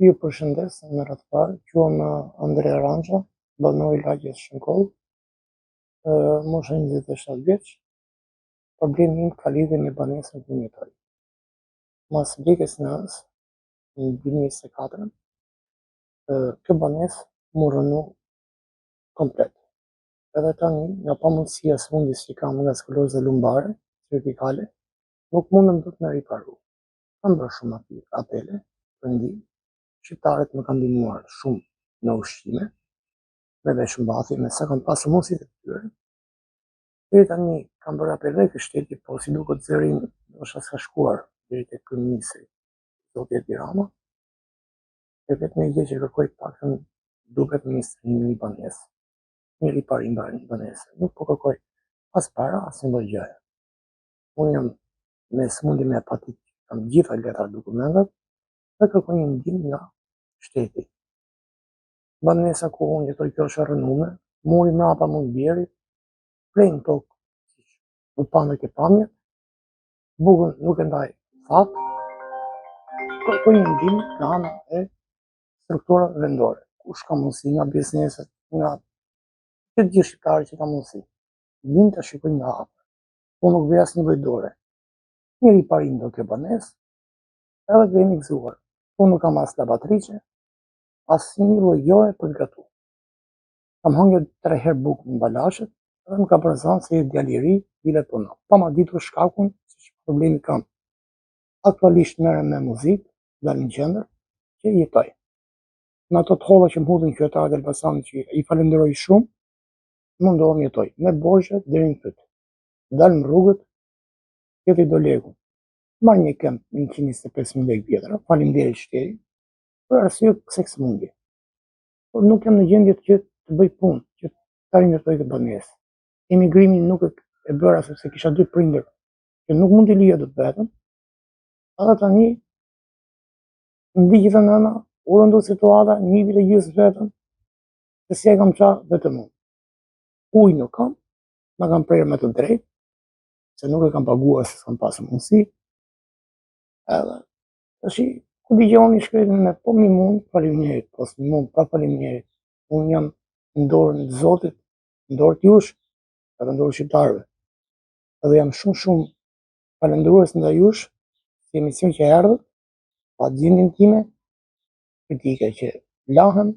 Ju përshëndes në radhë parë, quhem Andrea Ranxha, banor i lagjes Shënkoll, mosha 27 vjeç. Problemi im ka lidhje me banesën ku jetoj. Mas vdekjes së nënës në 2024, kjo banesë mu rënu komplet. Edhe tani, nga pamundësia e smundjes që kam nga skleroza lumbare cervikale, nuk mundem dot me riparu. Kam bërë shumë apele për ndihmë. Shqiptarët më kanë ndihmuar shumë në ushqime, me veshmbathje, me sa kanë pasur mundësitë e tyre. Deri tani kam bërë apele ke shteti, po si duket zëri im ndoshta s'ka shkuar deri tek kryeministri, zoti Edi Rama. E vetëm gjë që kërkoj të paktën duket ministri një banesë, një riparim banese. Nuk po kërkoj as para, as një lloj gjëje. Unë jam me smundje me hepatit, kam gjitha letrat dokumentat, dhe kërkoj një ndihmë nga shteti. Banesa ku unë jetoj kjo është e rënuar, muri mrapa mund bjeri, plen tokë, u panë ke pamje, bukën nuk e ndaj fat, kërkoj një ndihmë nga ana e strukturave vendore. Kush ka mundësi nga bizneset, nga të gjithë shqiptarët që ka mundësi, vinë të shikojnë nga hapur. Unë nuk vej asnjë lloj dore. Një riparim do kjo banesë, edhe kemi gëzuar. Unë nuk kam as lavatrice, as një lloj gjoje për të gatuar. Kam hangër 3 herë bukë në ambalazhe, edhe më ka përzanë se djalë i ri bile punon. Pa ma ditur shkakun se çfarë problemi kam. Aktualisht merrem me muzikë, dal në qendër, që jetoj. Në ato të holla që më hudhin qytetarët e Elbasanit, që i falenderoj shumë, mundohem jetoj me borxhe deri në fyt. Dal në rrugët, jeti do legu. Marr një këmbë 125.000 lekë vjetra, faleminderit shtetit, për arsye se smundje. Por nuk jam në gjendje që të bëj punë, që ta rinjotoj këtë banesë. Emigrimin nuk e bëra sepse kisha 2 prindër që nuk mund t'i lija dot vetëm. Edhe tani, ndiqi nëna, u rëndu situata, 1 vit e gjysmë vetëm, se si e kam qa vetëm unë. Ujë nuk kam, ma kam prerë me të drejtë, se nuk e kam paguar se s'kam pasur mundësi. Edhe, tashi, ku dëgjoni shkretën me po mi mund, faleminderit, po s'mi mund, pa faleminderit. Unë jam në dorën e Zotit, në dorë t'jush, edhe në dorë shqiptarëve. Edhe jam shumë falendërues ndaj jush, si emision që erdhët, pa gjendjen time kritike që lahem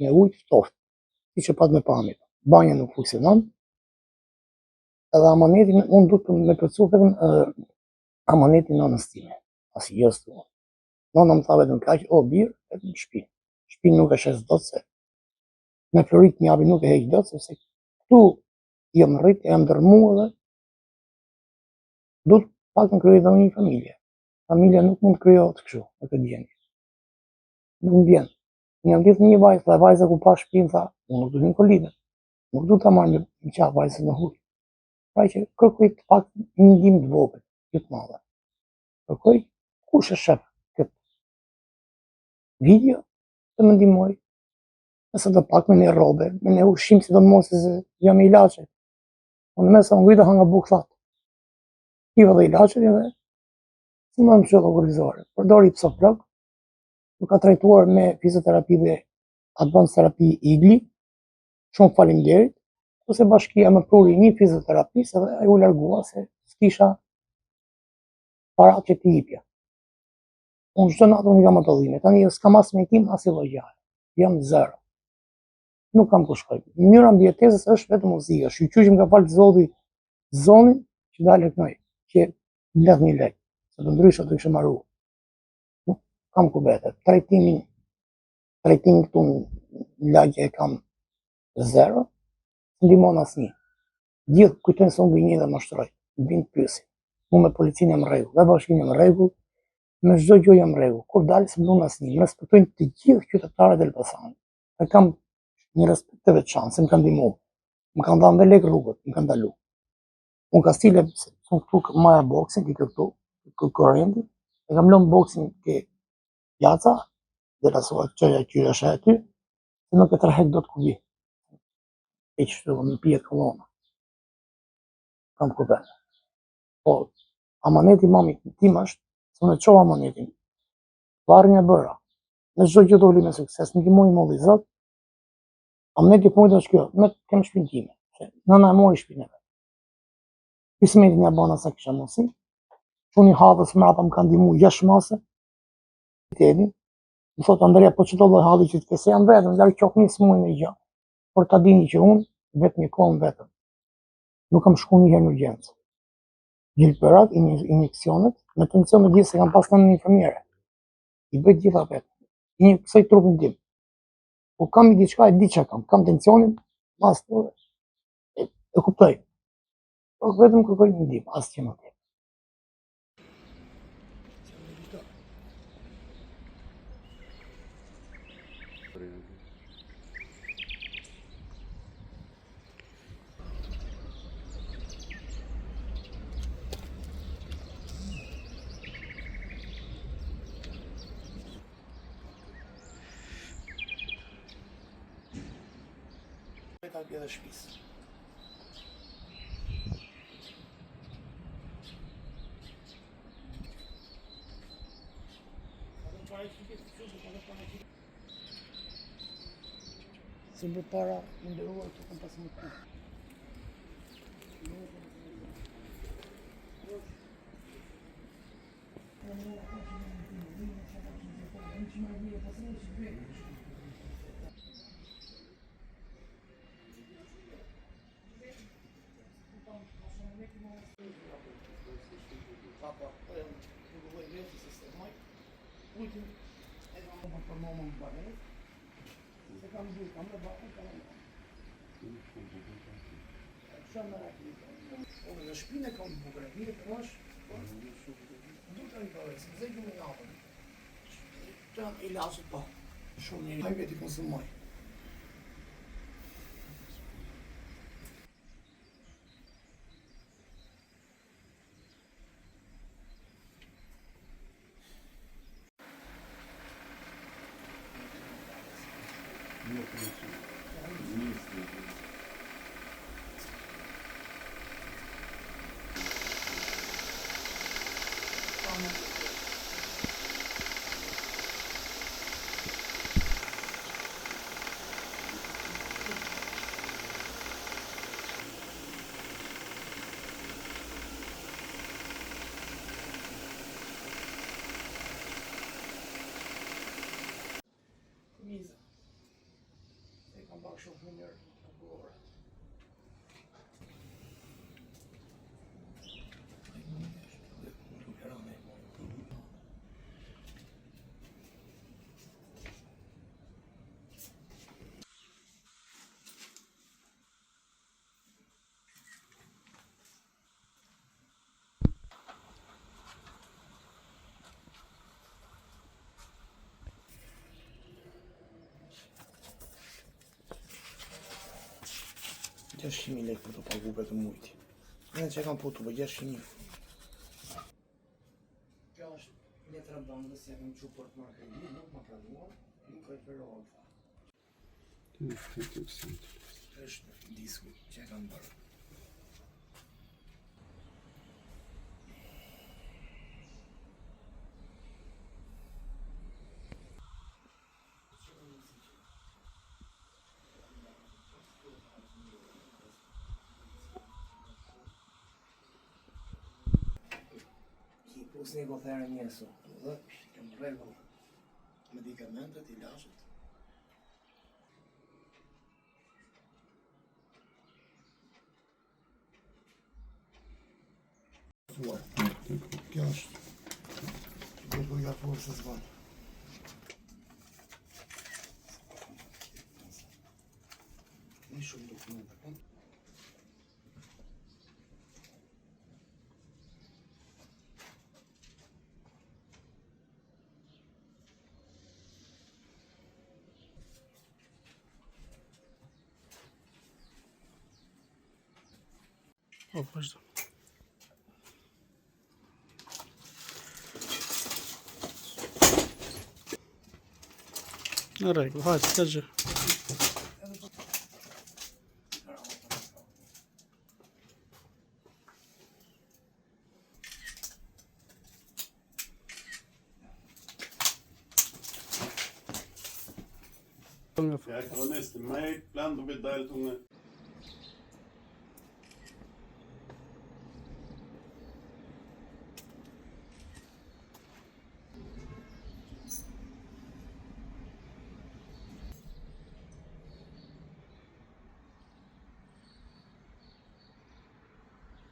me ujë ftoft, si që pat me pamjet. Banja nuk funksionon, edhe amanetin unë du të me përcu vetëm amanetin nënës time, as i jës të unë. Nëna më tha vetëm kaq, o birë, vetëm shtëpi. Shtëpi nuk e shes dot se me florit një japi nuk e heq dot, sepse këtu jam rrit, jam dërmu edhe du të pak në kryoj dhe një familje. Familja nuk mund të kryojët kështu, në këtë gjendje. Nuk më bjen. Një ditë një vajzë, dhe vajzë ku pa shtëpinë tha, unë nuk du një kolide. Nuk du ta marrë një qafë vajzë në hujë. Pra që kërkoj të pak një ndihmë të vogël, jo të madhe. Kërkoj kush e shef këtë video të më ndihmoj. Nëse të pak me një robe, me një ushqim, si do të mos se jam i ilaçe. Unë mesa unë ngujtë hanga bukë thatë. Kiva dhe ilaçet edhe, si më në qëllë kurizore. Përdori psoplog, më ka trajtuar me fizioterapi dhe advanced terapi igli, shumë faleminderit, ose bashkia më pruri një fizioterapist edhe ai u largua se s'kisha para që t'i jipja. Unë çdo natë unë i kam ato dhime, tani s'kam as mjekim as lloj gjëje. Jam zero. Nuk kam ku shkoj. Mënyra mbjetesës është vetëm muzika. Shqyqysh më ka falë Zoti zonin që dalë kënoj, që mledh një lek, se të ndryshe të kishë marru. Nuk kam ku bete. Trajtimin këtu në lagje e kam zero, ndihmon asnjë. Gjithë kujtojnë se unë gënjej dhe mashtroj, bin pyesin. Unë me policinë jam rregull, me bashkinë jam rregull, me çdo gjë jam rregull. Kur dalë s'mundon asnjë, më respektojnë të gjithë qytetarët e Elbasanit. E kam një respekt të veçantë, se më kanë ndihmuar. Më kanë dhënë dhe lek rrugët, më kanë ndaluar. Unë ka stile, unë këtu marra boksin, këtu, korrenti, e kam lënë boksin ke jaca, dhe lasua qëja qyra shë aty, se nuk e tërhek do të kubi. E që shtu, më pijet kolona. Kam kupën. Po, amaneti mami tim është, se unë e qova amanetin. Varë një bëra. Në çdo gjë do vli me sukses, ndihmoj molli Zot. Aminet i punët është kjo, me kem shtëpinë time. Nëna e mori shtëpinë e vet. Kismetin ja bana sa kisha mosi. Çuni hallës mrapa më ka ndihmu 6 mase. Teni. Më thot Andrea, po çdo lloj halli që të ke se jam vetëm, larg qofni s'muj me gjë. Por ta dini që unë vetëm një kohë vetëm. Nuk kam shku një herë në urgjencë. Gjilpërat, injeksionet, me tension të gjithë se kam pas në infirmiere. I bëj gjitha vetë. I një kësaj trupin tim. Po kam i diçka, e di që kam tensionin, mas të e kuptoj. Po vetëm kërkoj një ndihmë, asë që më tjetë. Ka edhe shtëpisë. Se më para më nderuar të kam pasur më. Papa, nuk voj vetë se sistemoj. Ujtin e kam për momën të banet. Se kam dhujt, kam në bakën, kam në bakën. Shumë në rakit. Në shpinë e kam të bukër, mire të rash, du të rikave, se më zekë më javën. Të janë i lasët pa. Shumë një hajve të konsumoj. Miza. E kam pak shumë humër në burë. Gjash 100.000 lekë për të pagu për të mujti. Në që kam putu për 600.000. Kjo është letra bandës, ja kam që për të marrë kredi, nuk më pranuar, nuk referohet fa. Është disku që e kam bërë. Plus një gothera njësu, dhe kem regull medikamentet, ilazhet. Kjo është do ja forë se zvanë. Një shumë dokumente, O, vazhdo. Në rregull, hajde, ka gjë. Ja, Chronist, im Mai plan du mit Daltungen.